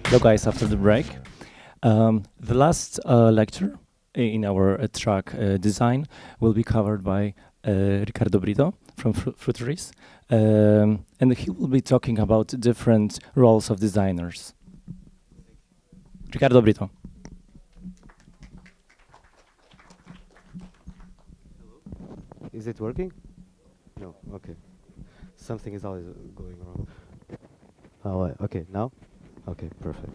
Hello guys, after the break. The last lecture in our track design will be covered by Ricardo Brito from Fruiteries, and he will be talking about different roles of designers. Ricardo Brito. Is it working? No, okay. Something is always going wrong. Oh, okay, now? Okay, perfect.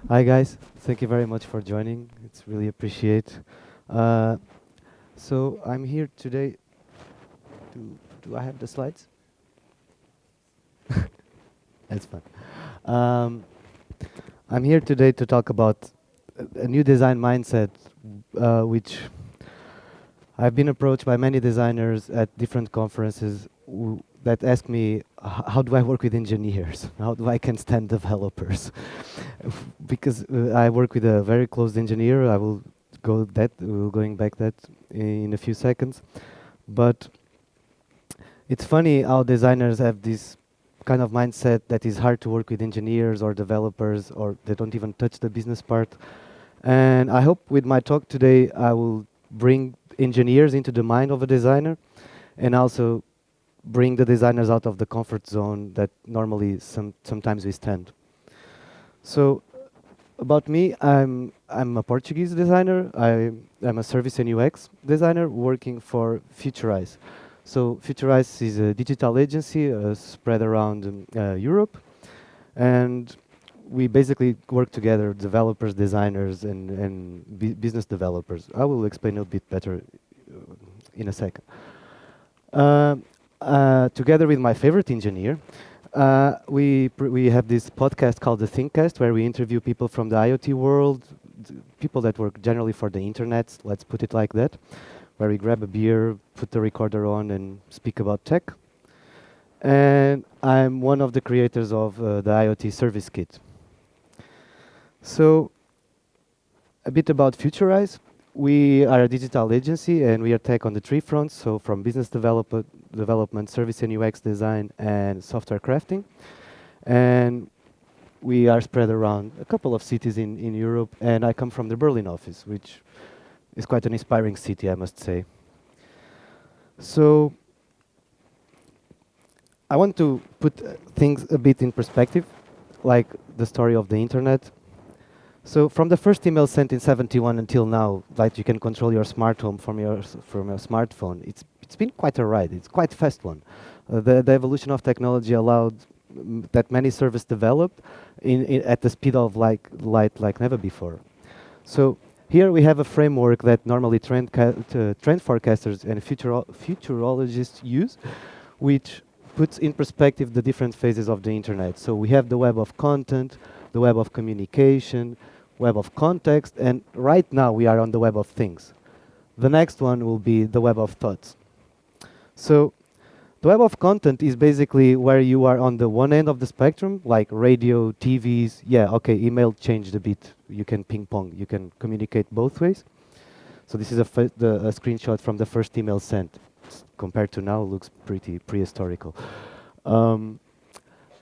Hi guys, thank you very much for joining. It's really appreciate. Uh, so I'm here today. Do I have the slides? That's fine. Um, I'm here today to talk about a new design mindset, which I've been approached by many designers at different conferences that ask me, how do I work with engineers? How do I can stand developers? Because I work with a very close engineer. I will going back that in a few seconds. But it's funny how designers have this kind of mindset that is hard to work with engineers or developers, or they don't even touch the business part. And I hope with my talk today, I will bring engineers into the mind of a designer, and also bring the designers out of the comfort zone that normally sometimes we stand. So about me, I'm a Portuguese designer. I'm a service and UX designer working for Futurize. So Futurize is a digital agency spread around Europe, and we basically work together, developers, designers, and business developers. I will explain a bit better in a second. Together with my favorite engineer, we have this podcast called the Thinkcast, where we interview people from the IoT world, people that work generally for the internet, let's put it like that, where we grab a beer, put the recorder on, and speak about tech. And I'm one of the creators of the IoT service kit. So, a bit about Futurize. We are a digital agency, and we are tech on the three fronts, so from business development, service and UX design, and software crafting. And we are spread around a couple of cities in Europe, and I come from the Berlin office, which is quite an inspiring city, I must say. So I want to put things a bit in perspective, like the story of the internet. So from the first email sent in 71 until now, like you can control your smart home from your smartphone, it's been quite a ride. It's quite a fast one. The evolution of technology allowed that many services developed at the speed of light like never before. So here we have a framework that normally trend forecasters and futurologists use, which puts in perspective the different phases of the internet. So we have the web of content, the web of communication, web of context, and right now we are on the web of things. The next one will be the web of thoughts. So the web of content is basically where you are on the one end of the spectrum, like radio, TVs. Yeah, okay, email changed a bit. You can ping pong, you can communicate both ways. So this is a screenshot from the first email sent. Compared to now, looks pretty prehistorical.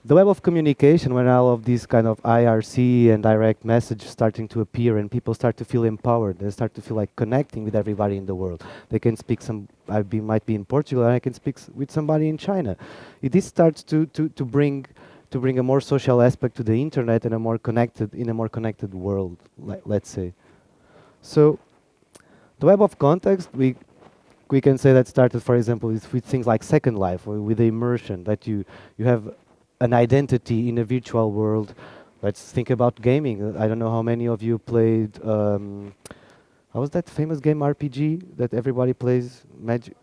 The web of communication, when all of these kind of IRC and direct message starting to appear, and people start to feel empowered, they start to feel like connecting with everybody in the world. They can speak might be in Portugal, and I can speak with somebody in China. This starts to bring a more social aspect to the internet and a more connected world, let's say. So the web of context, we can say that started, for example, with things like Second Life, or with the immersion that you have an identity in a virtual world. Let's think about gaming. I don't know how many of you played. How was that famous game RPG that everybody plays? Magic.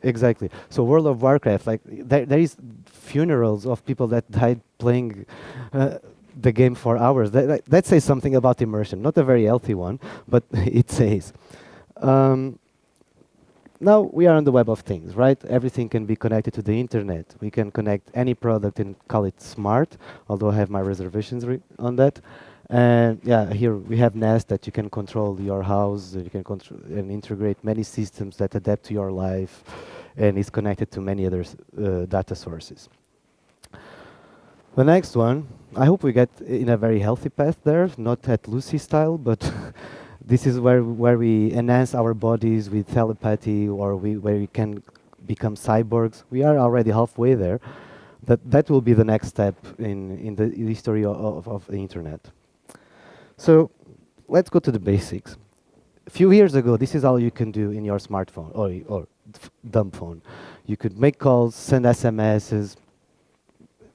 Exactly. So World of Warcraft, like there is funerals of people that died playing the game for hours. That says something about immersion. Not a very healthy one, but it says. Now we are on the web of things, right? Everything can be connected to the internet. We can connect any product and call it smart, although I have my reservations on that. And yeah, here we have Nest that you can control your house, you can control and integrate many systems that adapt to your life, and is connected to many other data sources. The next one, I hope we get in a very healthy path there, not at Lucy style, but this is where we enhance our bodies with telepathy, or where we can become cyborgs. We are already halfway there. That will be the next step in the history of the internet. So let's go to the basics. A few years ago, this is all you can do in your smartphone or dumb phone. You could make calls, send SMSs.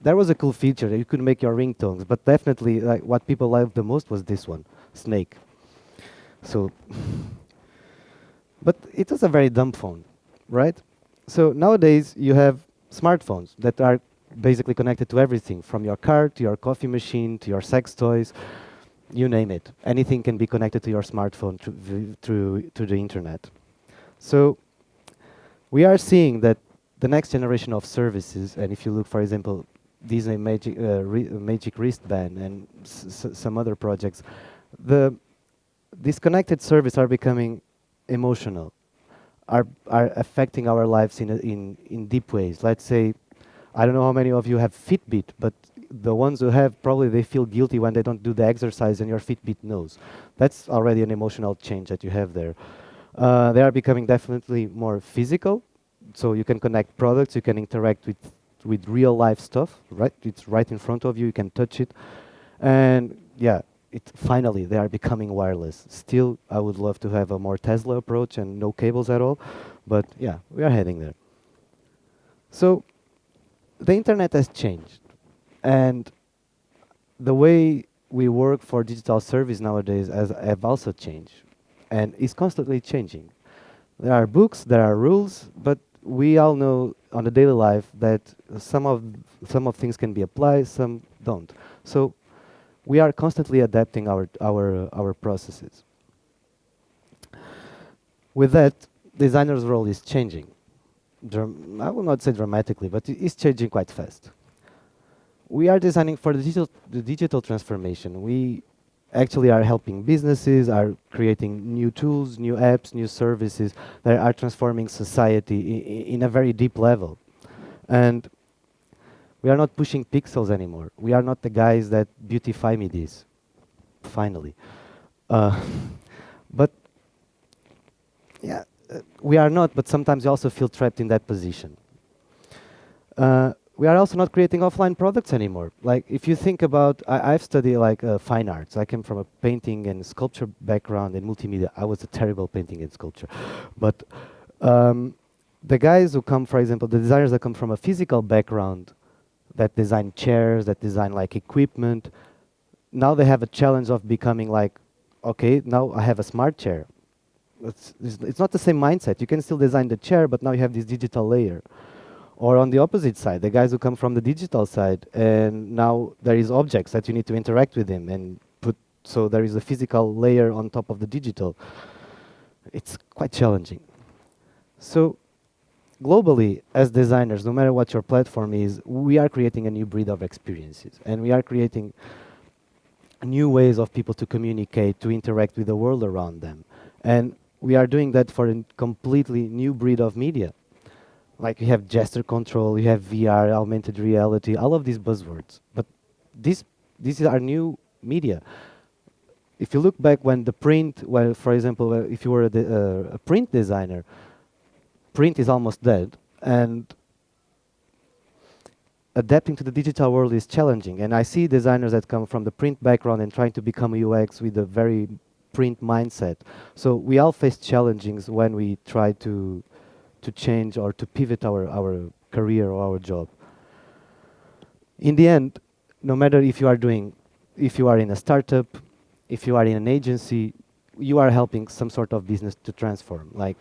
There was a cool feature that you could make your ringtones, but definitely like what people loved the most was this one, Snake. So, but it was a very dumb phone, right? So nowadays you have smartphones that are basically connected to everything, from your car to your coffee machine to your sex toys, you name it. Anything can be connected to your smartphone through the internet. So we are seeing that the next generation of services, and if you look, for example, Disney Magic Wristband and some other projects, the disconnected services are becoming emotional, are affecting our lives in deep ways. Let's say, I don't know how many of you have Fitbit, but the ones who have, probably they feel guilty when they don't do the exercise and your Fitbit knows. That's already an emotional change that you have there. They are becoming definitely more physical, so you can connect products, you can interact with real life stuff, right? It's right in front of you, you can touch it. And yeah, finally they are becoming wireless. Still, I would love to have a more Tesla approach and no cables at all, but yeah, we are heading there. So the internet has changed, and the way we work for digital service nowadays have also changed, and is constantly changing. There are books, there are rules, but we all know on the daily life that some of things can be applied, some don't. So we are constantly adapting our processes. With that, designer's role is changing. I will not say dramatically, but it is changing quite fast. We are designing for the digital transformation. We actually are helping businesses, are creating new tools, new apps, new services that are transforming society in a very deep level. And we are not pushing pixels anymore. We are not the guys that beautify me this, finally. But yeah, we are not, but sometimes you also feel trapped in that position. We are also not creating offline products anymore. Like, if you think about, I've studied like fine arts. I came from a painting and sculpture background and multimedia. I was a terrible painting and sculpture. But the guys who come, for example, the designers that come from a physical background, that design chairs, that design like equipment, now they have a challenge of becoming like, okay, now I have a smart chair. It's not the same mindset. You can still design the chair, but now you have this digital layer. Or on the opposite side, the guys who come from the digital side, and now there is objects that you need to interact with them and put, so there is a physical layer on top of the digital. It's quite challenging. So globally, as designers, no matter what your platform is, we are creating a new breed of experiences, and we are creating new ways of people to communicate, to interact with the world around them. And we are doing that for a completely new breed of media. Like, you have gesture control, you have VR, augmented reality, all of these buzzwords. But these are new media. If you look back when the print, well, for example, if you were a print designer, print is almost dead, and adapting to the digital world is challenging. And I see designers that come from the print background and trying to become a UX with a very print mindset. So we all face challenges when we try to change or to pivot our career or our job. In the end, no matter if you are in a startup, if you are in an agency, you are helping some sort of business to transform. Like,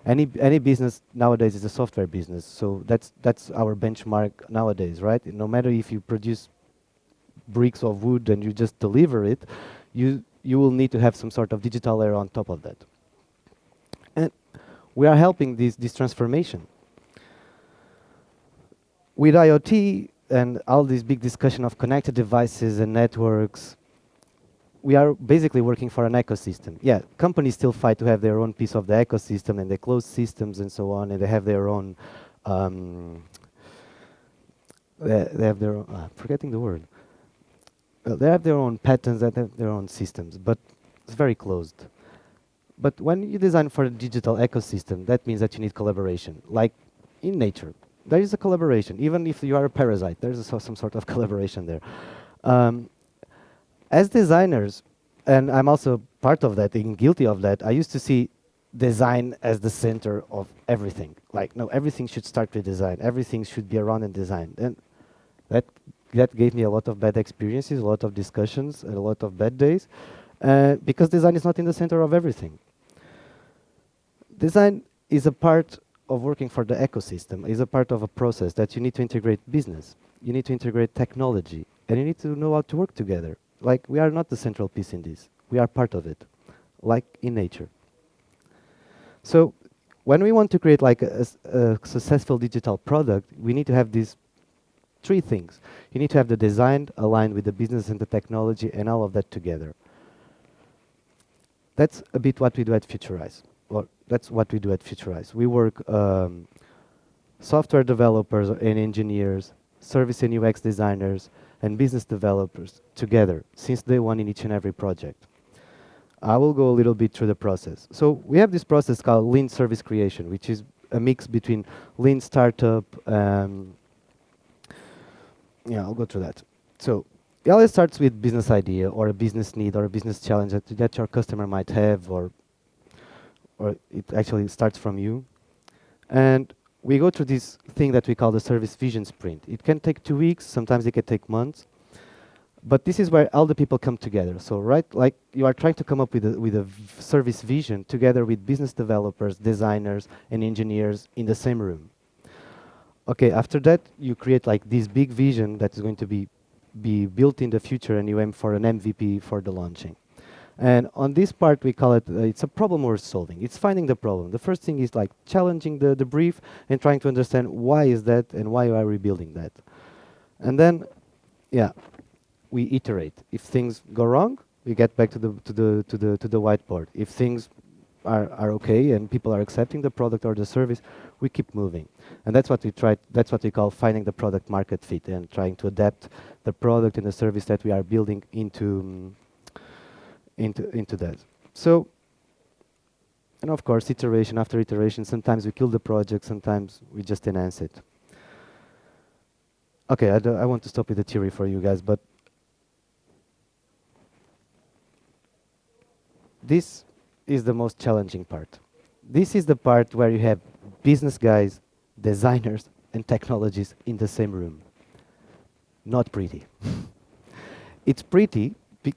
any business nowadays is a software business, so that's our benchmark nowadays, right? No matter if you produce bricks of wood and you just deliver it, you will need to have some sort of digital layer on top of that. And we are helping this transformation. With IoT and all this big discussion of connected devices and networks, we are basically working for an ecosystem. Yeah, companies still fight to have their own piece of the ecosystem, and they close systems and so on, and they have their own they have their own, forgetting the word. They have their own patterns, they have their own systems, but it's very closed. But when you design for a digital ecosystem, that means that you need collaboration. Like in nature, there is a collaboration. Even if you are a parasite, there's some sort of collaboration there. Um, as designers, and I'm also part of that, and guilty of that, I used to see design as the center of everything. Like, no, everything should start with design. Everything should be around in design. And that that gave me a lot of bad experiences, a lot of discussions, and a lot of bad days, because design is not in the center of everything. Design is a part of working for the ecosystem, is a part of a process that you need to integrate business, you need to integrate technology, and you need to know how to work together. Like, we are not the central piece in this. We are part of it, like in nature. So when we want to create like a successful digital product, we need to have these three things. You need to have the design aligned with the business and the technology and all of that together. That's a bit what we do at Futurize. Or that's what we do at Futurize. We work software developers and engineers, service and UX designers, and business developers together since day one in each and every project. I will go a little bit through the process. So we have this process called lean service creation, which is a mix between lean startup. Yeah, I'll go through that. So it always starts with business idea or a business need or a business challenge that your customer might have, or it actually starts from you. And we go through this thing that we call the service vision sprint. It can take 2 weeks, sometimes it can take months. But this is where all the people come together. So, right, like you are trying to come up with a service vision together with business developers, designers, and engineers in the same room. Okay, after that, you create like this big vision that is going to be built in the future, and you aim for an MVP for the launching. And on this part, we call it, it's a problem worth solving. It's finding the problem. The first thing is like challenging the brief and trying to understand why is that and why are we building that. And then, yeah, we iterate. If things go wrong, we get back to the whiteboard. If things are okay and people are accepting the product or the service, we keep moving. And that's what we try. That's what we call finding the product market fit and trying to adapt the product and the service that we are building into that. So, and of course, iteration after iteration. Sometimes we kill the project. Sometimes we just enhance it. Okay, I want to stop with the theory for you guys, but this is the most challenging part. This is the part where you have business guys, designers, and technologists in the same room. Not pretty. It's pretty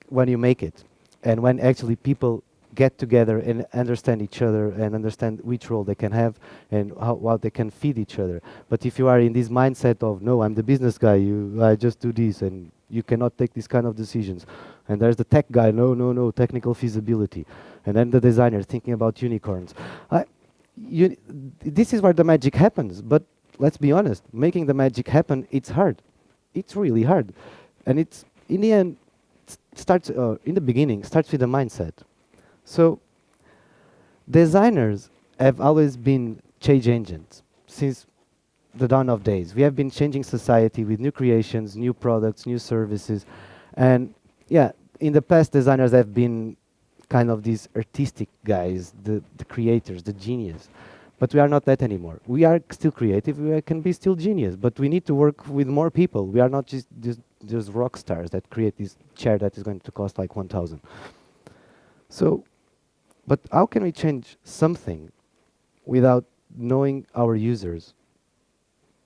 when you make it, and when actually people get together and understand each other and understand which role they can have and how they can feed each other. But if you are in this mindset of, no, I'm the business guy, I just do this, and you cannot take these kind of decisions. And there's the tech guy, no, technical feasibility. And then the designer thinking about unicorns. This is where the magic happens. But let's be honest, making the magic happen, it's hard. It's really hard. And it's, in the end, starts in the beginning, starts with the mindset. So designers have always been change agents since the dawn of days. We have been changing society with new creations, new products, new services. And yeah, in the past, designers have been kind of these artistic guys, the creators, the genius. But we are not that anymore. We are still creative, we can be still genius, but we need to work with more people. We are not just rock stars that create this chair that is going to cost like 1,000. So, but how can we change something without knowing our users,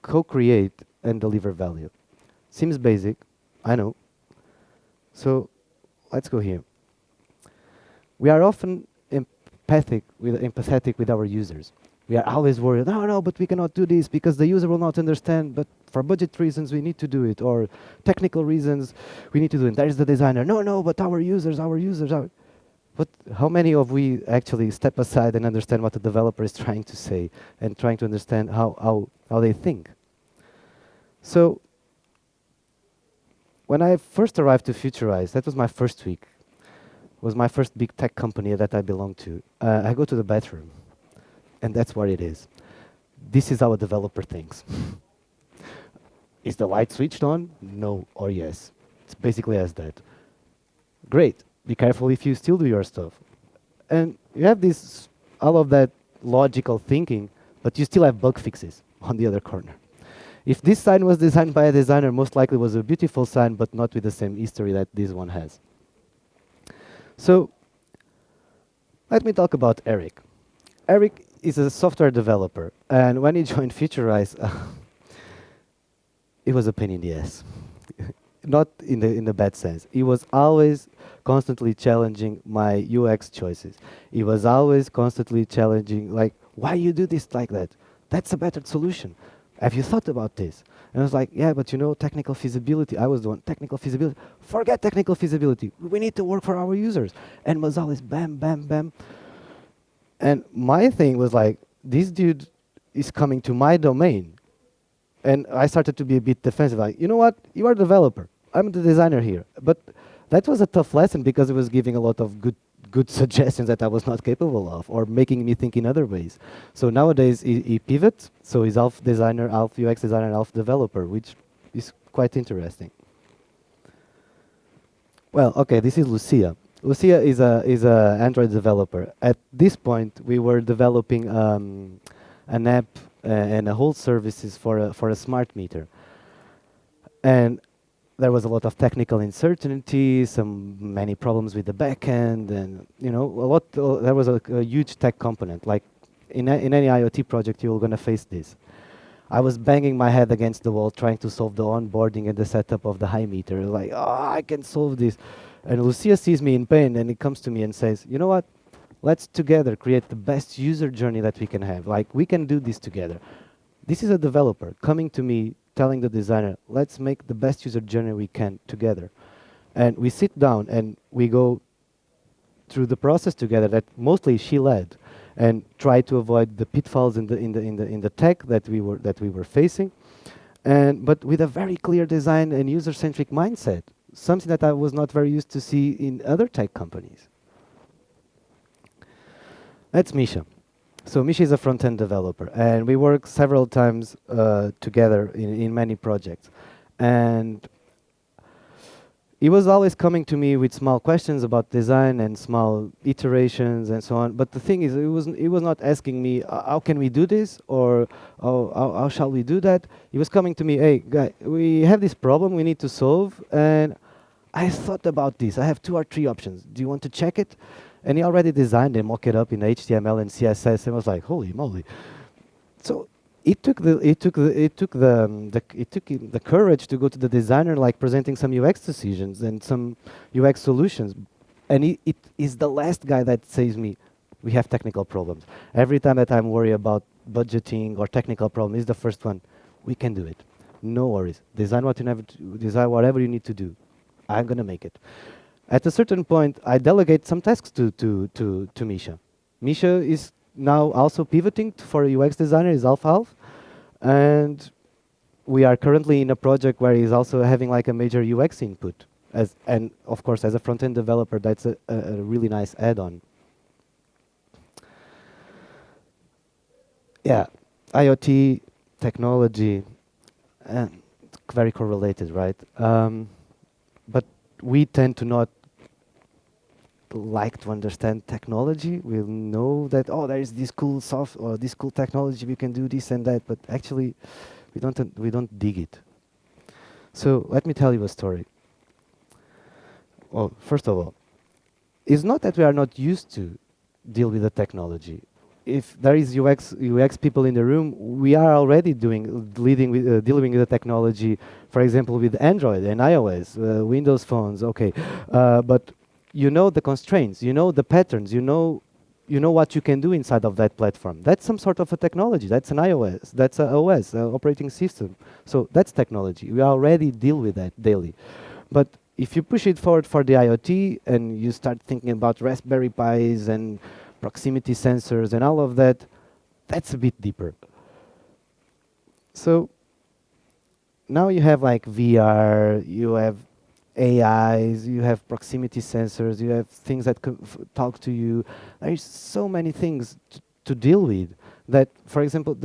co-create and deliver value? Seems basic, I know. So let's go here. We are often empathetic with our users. We are always worried, no, but we cannot do this because the user will not understand, but for budget reasons we need to do it, or technical reasons we need to do it. There's the designer, no, but our users. But how many of we actually step aside and understand what the developer is trying to say and trying to understand how they think? So when I first arrived to Futurize, that was my first week. It was my first big tech company that I belonged to. I go to the bathroom, and that's what it is. This is how a developer thinks. Is the light switched on? No or yes. It's basically as that. Great. Be careful if you still do your stuff. And you have this, all of that logical thinking, but you still have bug fixes on the other corner. If this sign was designed by a designer, most likely it was a beautiful sign, but not with the same history that this one has. So let me talk about Eric. Eric is a software developer, and when he joined Futurize, it was a pain in the ass. Not in the bad sense. He was always constantly challenging my UX choices. He was always constantly challenging, like, why you do this like that? That's a better solution. Have you thought about this? And I was like, yeah, but you know, technical feasibility. I was the one, technical feasibility. Forget technical feasibility. We need to work for our users. And was always bam, bam, bam. And my thing was like, this dude is coming to my domain. And I started to be a bit defensive, like, you know what? You are a developer. I'm the designer here. But that was a tough lesson because it was giving a lot of good suggestions that I was not capable of, or making me think in other ways. So nowadays he pivots, so he's half designer, half UX designer, half developer, which is quite interesting. Well, okay, this is Lucia. Lucia is a Android developer. At this point, we were developing an app and a whole services for a smart meter, and there was a lot of technical uncertainty, many problems with the backend, and you know, there was a huge tech component. Like in any IoT project, you're going to face this. I was banging my head against the wall trying to solve the onboarding and the setup of the high meter. Like, oh, I can solve this. And Lucia sees me in pain, and he comes to me and says, you know what? Let's together create the best user journey that we can have. Like, we can do this together. This is a developer coming to me, telling the designer, let's make the best user journey we can together. And we sit down and we go through the process together that mostly she led, and try to avoid the pitfalls in the tech that we were facing, but with a very clear design and user-centric mindset, something that I was not very used to see in other tech companies. That's Misha. So Misha is a front-end developer, and we work several times together in many projects. And he was always coming to me with small questions about design and small iterations and so on. But the thing is, he was not asking me, how can we do this? Or how shall we do that? He was coming to me, hey, guy, we have this problem we need to solve. And I thought about this. I have 2 or 3 options. Do you want to check it? And he already designed and mocked it up in HTML and CSS. And I was like, holy moly. So it took the courage to go to the designer, like presenting some UX decisions and some UX solutions, and it is the last guy that says me, we have technical problems. Every time that I'm worried about budgeting or technical problem, is the first one. We can do it. No worries. Design design whatever you need to do. I'm gonna make it. At a certain point, I delegate some tasks to Misha. Misha is now also pivoting for a UX designer, is half-half, and we are currently in a project where he's also having like a major UX input, and of course as a front-end developer that's a really nice add-on. Yeah, IoT technology, very correlated, right? But we tend to not like to understand technology. We'll know that, oh, there is this cool software or this cool technology, we can do this and that, but actually we don't dig it. So let me tell you a story. Well, first of all, it's not that we are not used to deal with the technology. If there is UX people in the room, we are already dealing with the technology, for example, with Android and iOS, Windows phones, okay. But you know the constraints, you know the patterns, you know what you can do inside of that platform. That's some sort of a technology. That's an iOS. That's an OS, operating system. So that's technology. We already deal with that daily. But if you push it forward for the IoT and you start thinking about Raspberry Pis and proximity sensors and all of that, that's a bit deeper. So now you have like VR, you have AIs, you have proximity sensors, you have things that talk to you. There's so many things to deal with that, for example,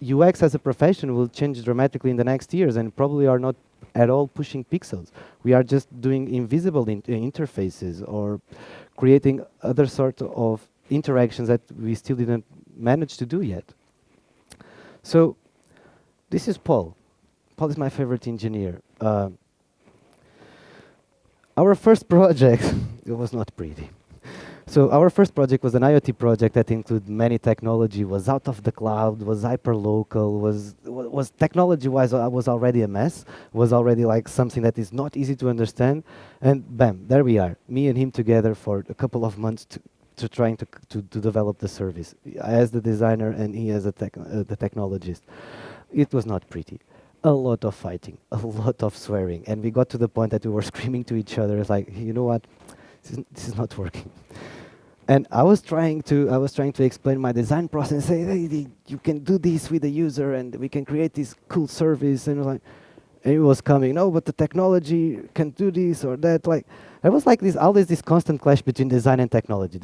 UX as a profession will change dramatically in the next years, and probably are not at all pushing pixels. We are just doing invisible interfaces or creating other sort of interactions that we still didn't manage to do yet. So this is Paul. Paul is my favorite engineer. Our first project, it was not pretty. So our first project was an IoT project that included many technology, was out of the cloud, was hyper-local, was technology-wise was already a mess, was already like something that is not easy to understand, and bam, there we are, me and him together for a couple of months to trying to develop the service, as the designer and he as the technologist. It was not pretty. A lot of fighting, a lot of swearing, and we got to the point that we were screaming to each other. It's like, you know what, this is not working. And I was trying to explain my design process and say, hey, you can do this with the user, and we can create this cool service. And it was coming. No, but the technology can do this or that. Like there was like this always this constant clash between design and technology.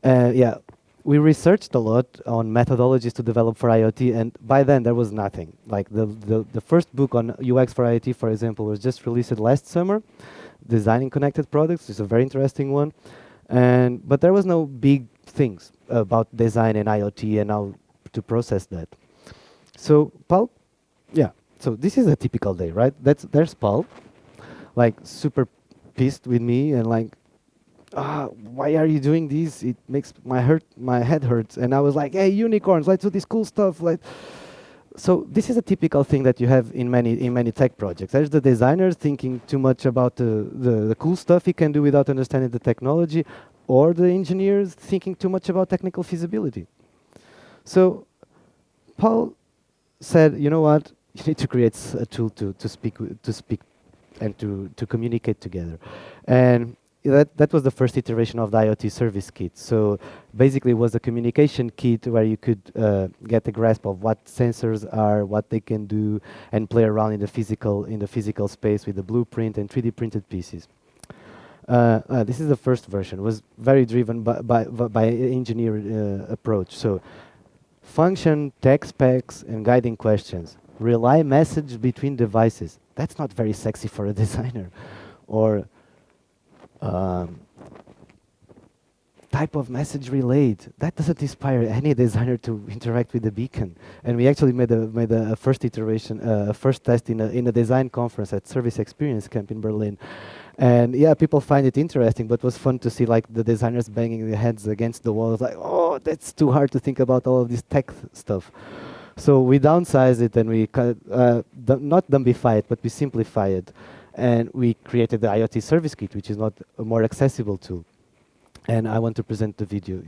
Yeah, we researched a lot on methodologies to develop for IoT, and by then there was nothing. Like the first book on UX for IoT, for example, was just released last summer. Designing Connected Products is a very interesting one. But there was no big things about design and IoT and how to process that. So Paul, yeah. So this is a typical day, right? There's Paul, like super pissed with me and like, why are you doing this? It makes my head hurts. And I was like, hey, unicorns, let's do this cool stuff. So this is a typical thing that you have in many tech projects. There's the designer thinking too much about the cool stuff he can do without understanding the technology, or the engineers thinking too much about technical feasibility. So Paul said, you know what, you need to create a tool to speak and to communicate together. And that was the first iteration of the IoT service kit. So basically it was a communication kit where you could get a grasp of what sensors are, what they can do, and play around in the physical space with the blueprint and 3D printed pieces. This is the first version. It was very driven by engineer approach. So function, tech specs, and guiding questions. Relay message between devices. That's not very sexy for a designer. Or type of message relayed. That doesn't inspire any designer to interact with the beacon. And we actually made a first iteration, a first test in a design conference at Service Experience Camp in Berlin. And yeah, people find it interesting, but it was fun to see like the designers banging their heads against the walls, like, oh, that's too hard to think about all of this tech stuff. So we downsized it and we not dumbify it, but we simplify it. And we created the IoT service kit, which is not a more accessible tool. And I want to present the video.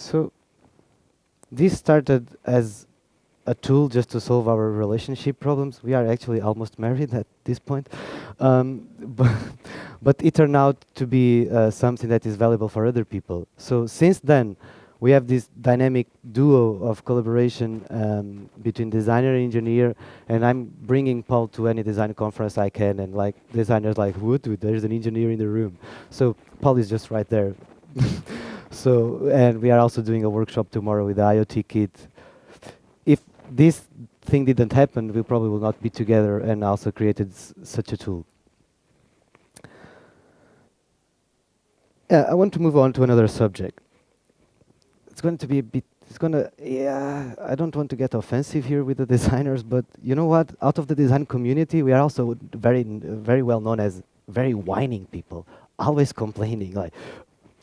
So this started as a tool just to solve our relationship problems. We are actually almost married at this point. But it turned out to be something that is valuable for other people. So since then, we have this dynamic duo of collaboration between designer and engineer, and I'm bringing Paul to any design conference I can, and like designers like, what, there's an engineer in the room. So Paul is just right there. So, and we are also doing a workshop tomorrow with the IoT kit. If this thing didn't happen, we probably would not be together and also created such a tool. Yeah, I want to move on to another subject. It's going to be a bit. It's gonna. Yeah, I don't want to get offensive here with the designers, but you know what? Out of the design community, we are also very well known as very whining people, always complaining, like,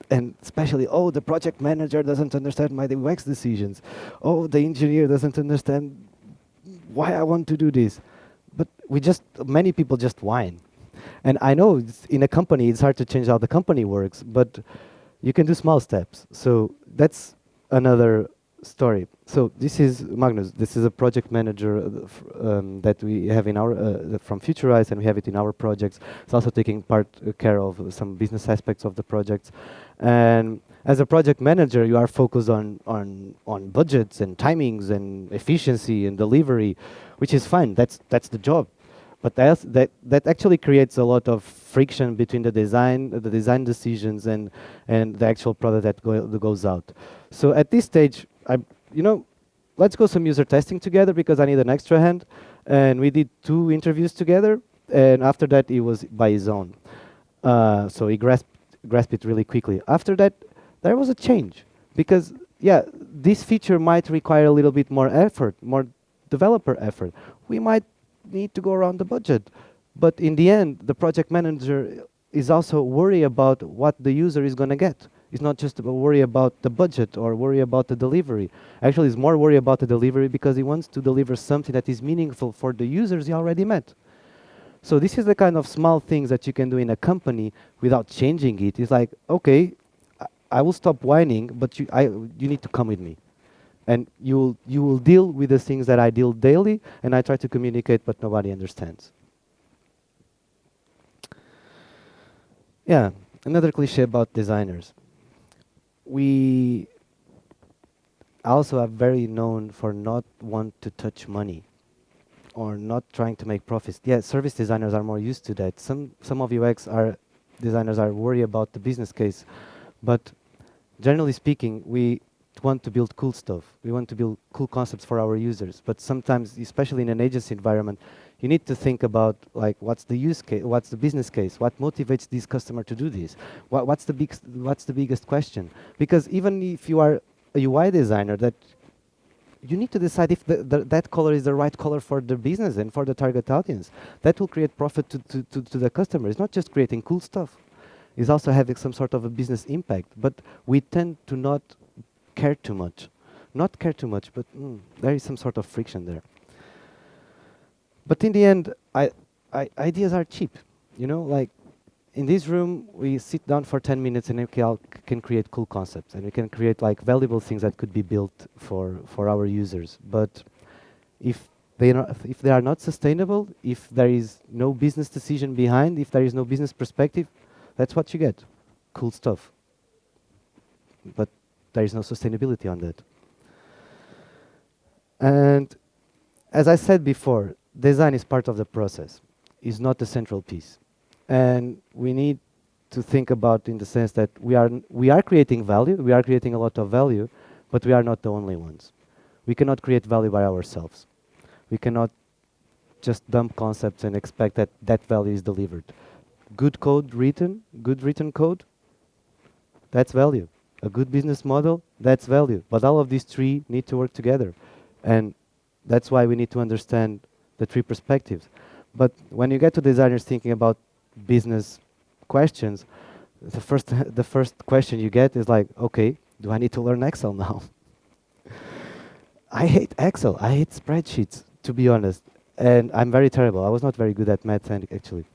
and especially, oh, the project manager doesn't understand my UX decisions. Oh, the engineer doesn't understand why I want to do this. But many people just whine. And I know in a company, it's hard to change how the company works, but you can do small steps. So that's another story. So this is Magnus. This is a project manager that we have in our from Futurize, and we have it in our projects. It's also taking care of some business aspects of the projects. And as a project manager, you are focused on budgets and timings and efficiency and delivery, which is fine. That's the job. But that actually creates a lot of friction between the design decisions and the actual product that goes out. So at this stage, let's go some user testing together because I need an extra hand. And we did 2 interviews together, and after that, he was by his own. So he grasped it really quickly. After that, there was a change because yeah, this feature might require a little bit more effort, more developer effort. We might need to go around the budget. But in the end, the project manager is also worried about what the user is going to get. It's not just about worry about the budget or worry about the delivery. Actually, he's more worried about the delivery because he wants to deliver something that is meaningful for the users he already met. So this is the kind of small things that you can do in a company without changing it. It's like, okay, I will stop whining, but you need to come with me. And you will deal with the things that I deal daily, and I try to communicate, but nobody understands. Yeah, another cliche about designers. We also are very known for not want to touch money or not trying to make profits. Yeah, service designers are more used to that. Some of UX designers are worried about the business case, but generally speaking, we want to build cool stuff. We want to build cool concepts for our users. But sometimes, especially in an agency environment, you need to think about like what's the use case, what's the business case, what motivates this customer to do this, what's the biggest question? Because even if you are a UI designer, that you need to decide if that color is the right color for the business and for the target audience. That will create profit to the customer. It's not just creating cool stuff. It's also having some sort of a business impact. But we tend to not care too much. Not care too much, but there is some sort of friction there. But in the end, ideas are cheap. Like in this room, we sit down for 10 minutes and we can create cool concepts, and we can create like valuable things that could be built for our users. But if they are not sustainable, if there is no business decision behind, if there is no business perspective, that's what you get. Cool stuff. But there is no sustainability on that. And as I said before, design is part of the process. It's not the central piece. And we need to think about in the sense that we are creating value, we are creating a lot of value, but we are not the only ones. We cannot create value by ourselves. We cannot just dump concepts and expect that that value is delivered. Good written code, that's value. A good business model, that's value. But all of these 3 need to work together. And that's why we need to understand the 3 perspectives. But when you get to designers thinking about business questions, the first question you get is like, okay, do I need to learn Excel now? I hate Excel. I hate spreadsheets, to be honest. And I'm very terrible. I was not very good at math, actually.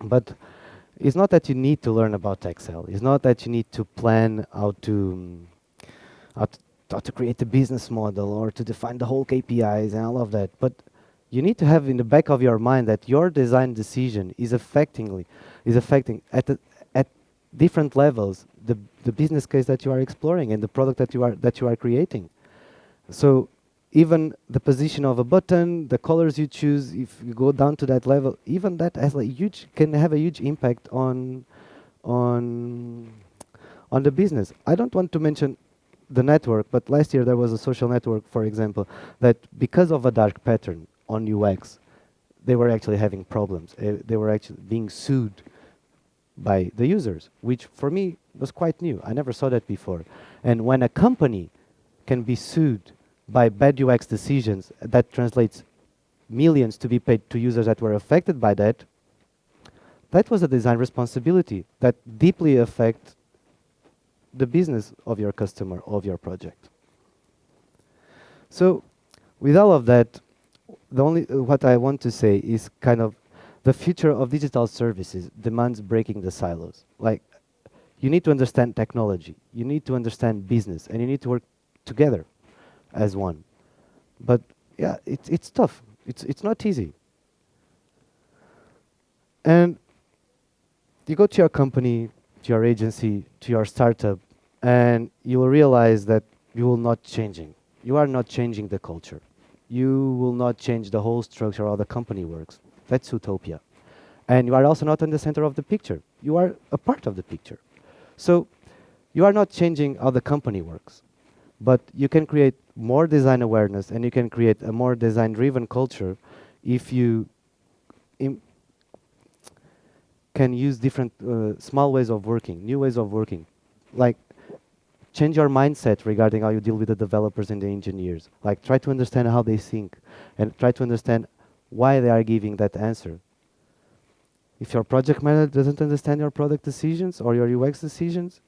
But it's not that you need to learn about Excel. It's not that you need to plan how to create a business model or to define the whole KPIs and all of that. But you need to have in the back of your mind that your design decision is affecting at different levels the business case that you are exploring and the product that you are creating. So even the position of a button, the colors you choose, if you go down to that level, even that can have a huge impact on the business. I don't want to mention the network, but last year there was a social network, for example, that because of a dark pattern on UX, they were actually having problems. They were actually being sued by the users, which for me was quite new. I never saw that before. And when a company can be sued by bad UX decisions, that translates millions to be paid to users that were affected by that, that was a design responsibility that deeply affect the business of your customer, of your project. So with all of that, the only what I want to say is kind of the future of digital services demands breaking the silos. Like, you need to understand technology, you need to understand business, and you need to work together as one. But yeah, it's tough. It's not easy. And you go to your company, to your agency, to your startup, and you will realize that you will not changing. You are not changing the culture. You will not change the whole structure of how the company works. That's utopia. And you are also not in the center of the picture. You are a part of the picture. So you are not changing how the company works, but you can create more design awareness and you can create a more design-driven culture if you can use different small ways of working, new ways of working. Like, change your mindset regarding how you deal with the developers and the engineers. Like, try to understand how they think and try to understand why they are giving that answer. If your project manager doesn't understand your product decisions or your UX decisions,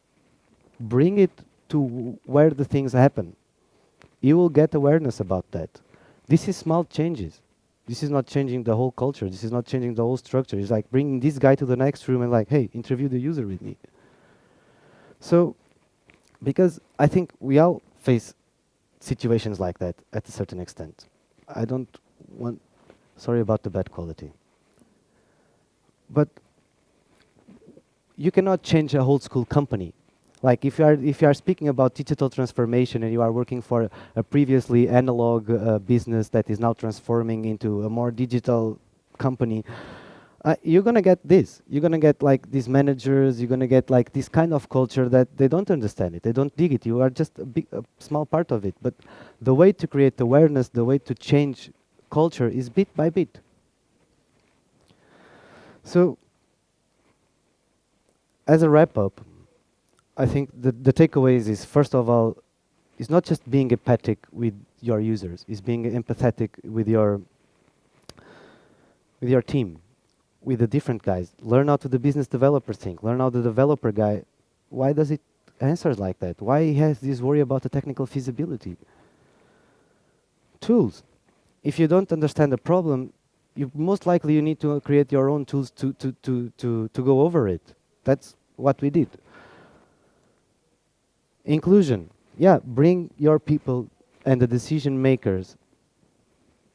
bring it to where the things happen. You will get awareness about that. This is small changes. This is not changing the whole culture. This is not changing the whole structure. It's like bringing this guy to the next room and like, hey, interview the user with me. So, because I think we all face situations like that at a certain extent. I don't want, sorry about the bad quality. But you cannot change a whole school company. Like, if you are speaking about digital transformation and you are working for a previously analog business that is now transforming into a more digital company, you're gonna get this. You're gonna get like these managers. You're gonna get like this kind of culture that they don't understand it. They don't dig it. You are just a small part of it. But the way to create awareness, the way to change culture is bit by bit. So, as a wrap up, I think the takeaways is, first of all, is not just being empathic with your users, is being empathetic with your team, with the different guys. Learn how to the business developer think. Learn how the developer guy, why does it answer like that? Why he has this worry about the technical feasibility? Tools. If you don't understand the problem, most likely you need to create your own tools to go over it. That's what we did. Inclusion. Yeah, bring your people and the decision makers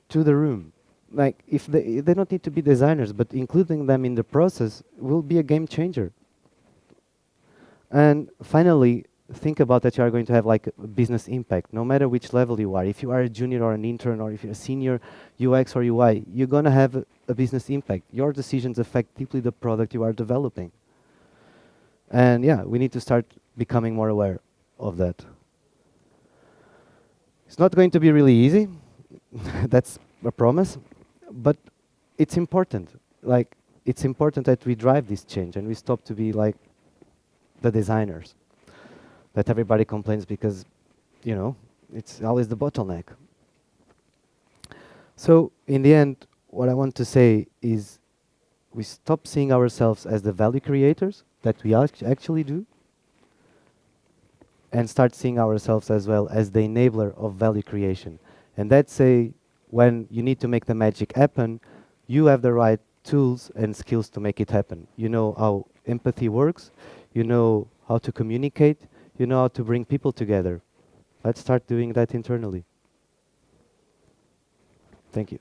to the room. Like, if they don't need to be designers, but including them in the process will be a game changer. And finally, think about that you are going to have like a business impact, no matter which level you are. If you are a junior or an intern, or if you're a senior UX or UI, you're going to have a business impact. Your decisions affect deeply the product you are developing. And yeah, we need to start becoming more aware of that. It's not going to be really easy. That's a promise. But it's important. Like, it's important that we drive this change and we stop to be like the designers that everybody complains because, you know, it's always the bottleneck. So in the end, what I want to say is we stop seeing ourselves as the value creators that we actually do, and start seeing ourselves as well as the enabler of value creation. And that's when you need to make the magic happen, you have the right tools and skills to make it happen. You know how empathy works, you know how to communicate, you know how to bring people together. Let's start doing that internally. Thank you.